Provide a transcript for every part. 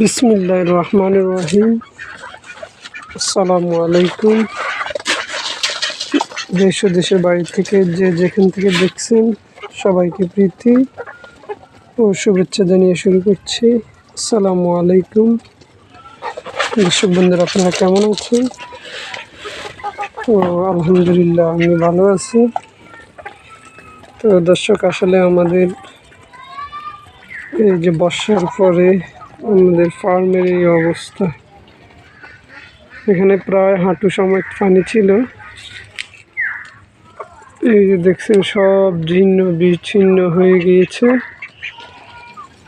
বিসমিল্লাহির রহমানির রহিম। আসসালামু আলাইকুম। দেশ ও দেশের বাইরে থেকে যেখান থেকে দেখছেন সবাইকে প্রীতি ও শুভেচ্ছা জানিয়ে শুরু করছি। আসসালামু আলাইকুম। দর্শক বন্ধুরা, আপনারা কেমন আছেন? তো আলহামদুলিল্লাহ আমি ভালো আছি। তো দর্শক, আসলে আমাদের এই যে বর্ষার পরে আমাদের ফার্মের এই অবস্থা, এখানে প্রায় হাঁটু সময় পানি ছিল। এই যে দেখছেন সব জীর্ণ বিচ্ছিন্ন হয়ে গিয়েছে।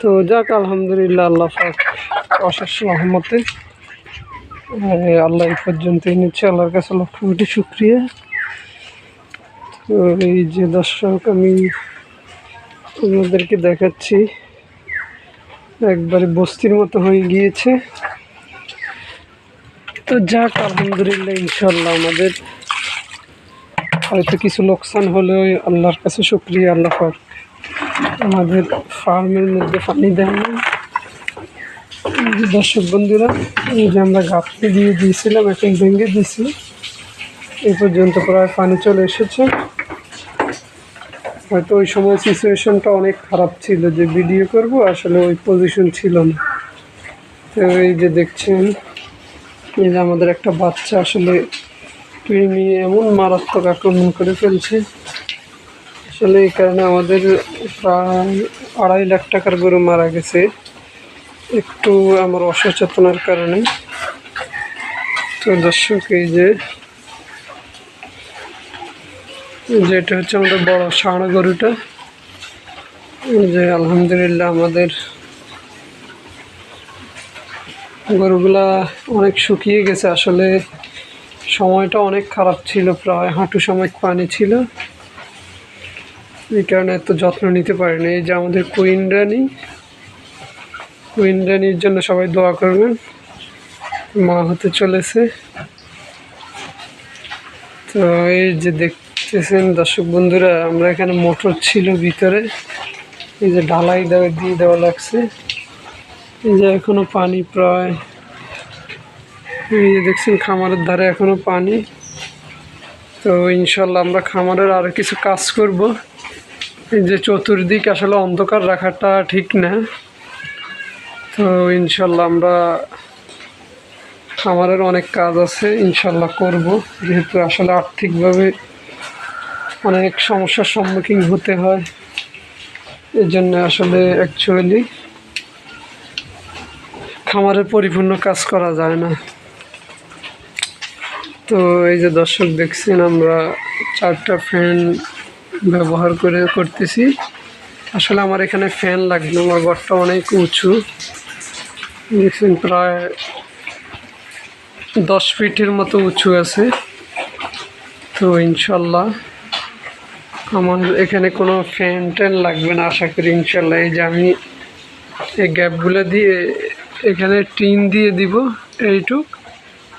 তো যাক, আলহামদুলিল্লাহ, আল্লাহ পাক অশেষ রহমতে আল্লাহ এই পর্যন্ত এনেছে। আল্লাহর কাছে লক্ষ কোটি শুকরিয়া। তো এই যে দর্শক, আমি আপনাদেরকে দেখাচ্ছি একবারে বস্তির মতো হয়ে গিয়েছে। তো যাক, আলহামদুলিল্লাহ, ইনশাল্লাহ আমাদের হয়তো কিছু লোকসান হলেও আল্লাহর কাছে শুকরিয়া, আল্লাহ পাক আমাদের ফার্মের মধ্যে পানি দেয় না। দর্শক বন্ধুরা, এই যে আমরা গাঁথনি দিয়ে দিয়েছিলাম, এখন ভেঙে দিয়েছি। এই পর্যন্ত প্রায় পানি চলে এসেছে। হয়তো ওই সময় সিচুয়েশনটা অনেক খারাপ ছিল যে ভিডিও করব, আসলে ওই পজিশন ছিল না। তো এই যে দেখছেন, এই যে আমাদের একটা বাচ্চা আসলে কৃমি এমন মারাত্মক আক্রমণ করে ফেলছে। আসলে এই কারণে আমাদের প্রায় 2.5 লাখ টাকার গরু মারা গেছে একটু আমার অসচেতনার কারণে। তো দর্শক, এই যে এটা হচ্ছে আমাদের বড় ষাঁড় গরুটা। যে আলহামদুলিল্লাহ আমাদের গরুগুলা অনেক শুকিয়ে গেছে। আসলে সময়টা অনেক খারাপ ছিল, প্রায় হাঁটু সময় পানি ছিল। এই কারণে এত যত্ন নিতে পারিনি। এই যে আমাদের কুইন রানির জন্য সবাই দোয়া করবেন, মা হতে চলেছে। তো এই যে দেখতেছেন দর্শক বন্ধুরা, আমরা এখানে মোটর ছিল ভিতরে, এই যে ঢালাই দিয়ে দেওয়া লাগছে। এই যে এখনো পানি প্রায়, এই যে দেখছেন খামারের ধারে এখনো পানি। তো ইনশাল্লাহ আমরা খামারের আরো কিছু কাজ করব। এই যে চতুর্দিক আসলে অন্ধকার রাখাটা ঠিক না। তো ইনশাল্লাহ আমরা খামারের অনেক কাজ আছে, ইনশাল্লাহ করব। যেহেতু আসলে আর্থিকভাবে অনেক সমস্যার সম্মুখীন হতে হয়, এর জন্য আসলে অ্যাকচুয়ালি খামারের পরিপূর্ণ কাজ করা যায় না। তো এই যে দর্শক দেখছেন, আমরা 4টা ফ্যান ব্যবহার করতেছি। আসলে আমার এখানে ফ্যান লাগবে, আমার ঘরটা অনেক উঁচু, দেখছেন প্রায় 10 ফিটের মতো উঁচু আছে। তো ইনশাল্লাহ আমার এখানে কোনো ফ্যান ট্যান লাগবে না আশা করি ইনশাল্লাহ। এই যে আমি এই গ্যাপগুলো দিয়ে এখানে টিন দিয়ে দিব এইটুক,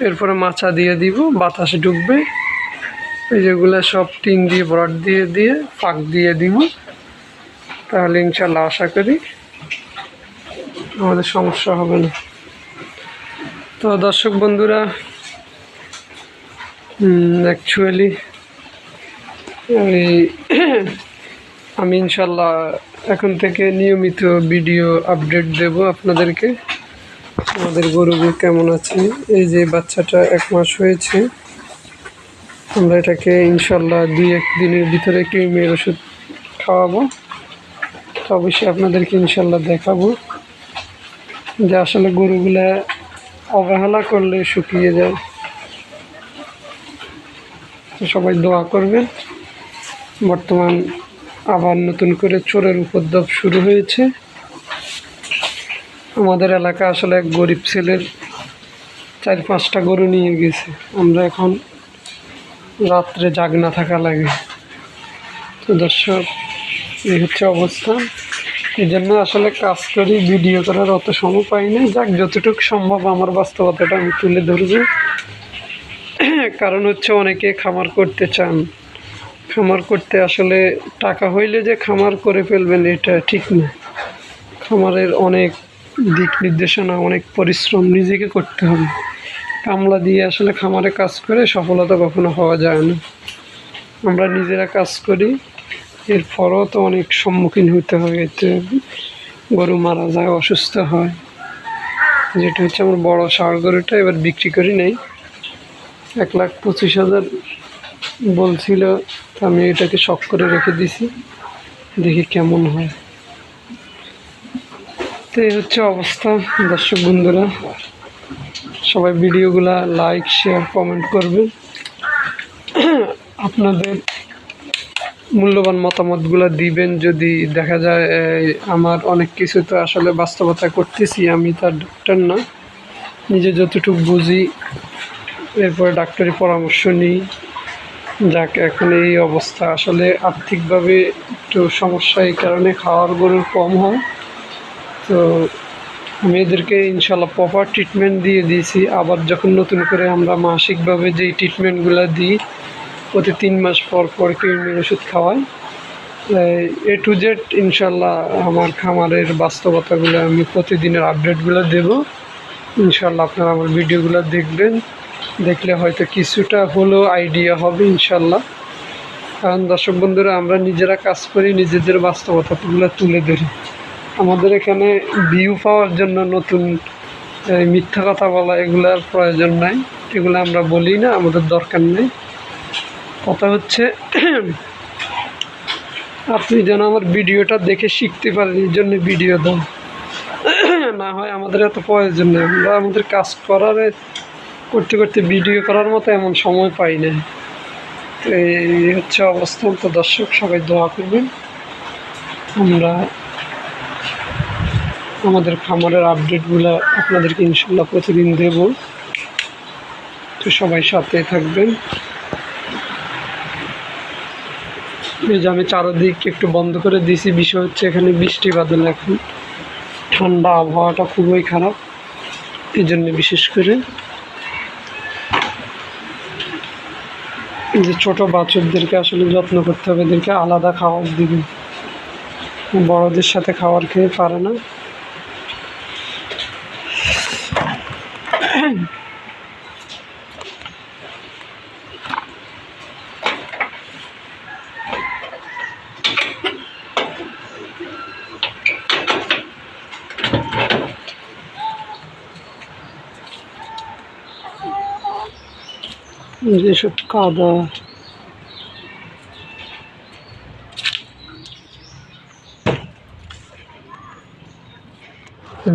এরপরে মাচা দিয়ে দিব, বাতাস ঢুকবে। এই যেগুলো সব টিন দিয়ে বরড দিয়ে ফাঁক দিয়ে দিব, তাহলে ইনশাল্লাহ আশা করি আমাদের সমস্যা হবে না। তো দর্শক বন্ধুরা, অ্যাকচুয়ালি আমি ইনশাল্লাহ এখন থেকে নিয়মিত ভিডিও আপডেট দেব আপনাদেরকে, আমাদের গরুগুলো কেমন আছে। এই যে বাচ্চাটা 1 মাস হয়েছে, আমরা এটাকে ইনশাল্লাহ 2-1 দিনের ভিতরে কৃমির ওষুধ খাওয়াবো। তো অবশ্যই আপনাদেরকে ইনশাল্লাহ দেখাবো যে আসলে গরুগুলা অবহেলা করলে শুকিয়ে যায়। তো সবাই দোয়া করবেন। বর্তমান আবার নতুন করে চোরের উপদ্রব শুরু হয়েছে আমাদের এলাকা। আসলে এক গরিব ছেলের 4-5টা গরু নিয়ে গেছে। আমরা এখন রাত্রে জাগ না থাকা লাগে। তো দর্শক, এই হচ্ছে অবস্থা। এই জন্য আসলে কাজ করি, ভিডিও করার অত সময় পাই না। যাক, যতটুকু সম্ভব আমার বাস্তবতাটা আমি তুলে ধরব। কারণ হচ্ছে অনেকে খামার করতে চান, খামার করতে আসলে টাকা হইলে যে খামার করে ফেলবেন এটা ঠিক না। খামারের অনেক দিক নির্দেশনা, অনেক পরিশ্রম নিজেকে করতে হবে। কামলা দিয়ে আসলে খামারে কাজ করে সফলতা কখনো হওয়া যায় না। আমরা নিজেরা কাজ করি, এরপরও তো অনেক সম্মুখীন হতে হয়। এতে গরু মারা যায়, অসুস্থ হয়। যেটা হচ্ছে আমার বড় ষাঁড় গরুটা এবার বিক্রি করি নাই, 1,25,000 বলছিল। আমি এটাকে শখ করে রেখে দিছি, দেখি কেমন হয়। তো এই হচ্ছে অবস্থা। দর্শক বন্ধুরা, সবাই ভিডিওগুলা লাইক, শেয়ার, কমেন্ট করবেন। আপনাদের মূল্যবান মতামতগুলো দিবেন। যদি দেখা যায় আমার অনেক কিছু তো আসলে বাস্তবতা করতেছি, আমি তার ডাক্তার না, নিজে যতটুকু বুঝি এরপরে ডাক্তারি পরামর্শ নিই। যাক, এখন এই অবস্থা, আসলে আর্থিকভাবে একটু সমস্যা, এই কারণে খাওয়ার গরুর কম হয়। তো আমি এদেরকে ইনশাল্লাহ প্রপার ট্রিটমেন্ট দিয়ে দিয়েছি। আবার যখন নতুন করে আমরা মাসিকভাবে যেই ট্রিটমেন্টগুলো দিই, প্রতি 3 মাস পর পর কৃমির ওষুধ খাওয়াই, A to Z ইনশাল্লাহ আমার খামারের বাস্তবতাগুলো আমি প্রতিদিনের আপডেটগুলো দেব। ইনশাল্লাহ আপনারা আমার ভিডিওগুলো দেখবেন, দেখলে হয়তো কিছুটা হলেও আইডিয়া হবে ইনশাল্লাহ। কারণ দর্শক বন্ধুরা, আমরা নিজেরা কাজ করি, নিজেদের বাস্তবতাগুলো তুলে ধরি। আমাদের এখানে ভিউ পাওয়ার জন্য নতুন মিথ্যা কথা বলা, এগুলার প্রয়োজন নাই। এগুলো আমরা বলি না, আমাদের দরকার নেই। কথা হচ্ছে আপনি যেন আমার ভিডিওটা দেখে শিখতে পারেন, এই জন্য ভিডিও দাও। না হয় আমাদের এত প্রয়োজন নেই, আমরা আমাদের কাজ করতে করতে ভিডিও করার মতো এমন সময় পাই না। তো এই হচ্ছে অবস্থা। তো দর্শক, সবাই দোয়া করবেন। আমরা আমাদের খামারের আপডেটগুলো আপনাদেরকে ইনশাল্লাহ প্রতিদিন দেব। তো সবাই সাথে থাকবেন। এই যে আমি চারদিক একটু বন্ধ করে দিয়েছি, বিষয় হচ্ছে এখানে বৃষ্টি বাদল, এখন ঠান্ডা, আবহাওয়াটা খুবই খারাপ, এই জন্য বিশেষ করে যে ছোটো বাছুরদেরকে আসলে যত্ন করতে হবে, এদেরকে আলাদা খাবার দিবেন, বড়দের সাথে খাবার খেয়ে পারে না। যেসব কাদা,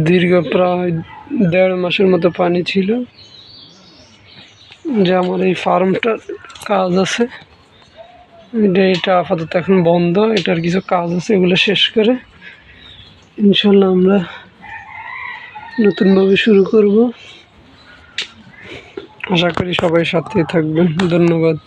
দীর্ঘ প্রায় 1.5 মাসের মতো পানি ছিল। যে আমার এই ফার্মটার কাজ আছে, এটা আপাতত এখন বন্ধ, এটার কিছু কাজ আছে, এগুলো শেষ করে ইনশাল্লাহ আমরা নতুনভাবে শুরু করব। আশা করি সবাই সাথে থাকবেন। ধন্যবাদ।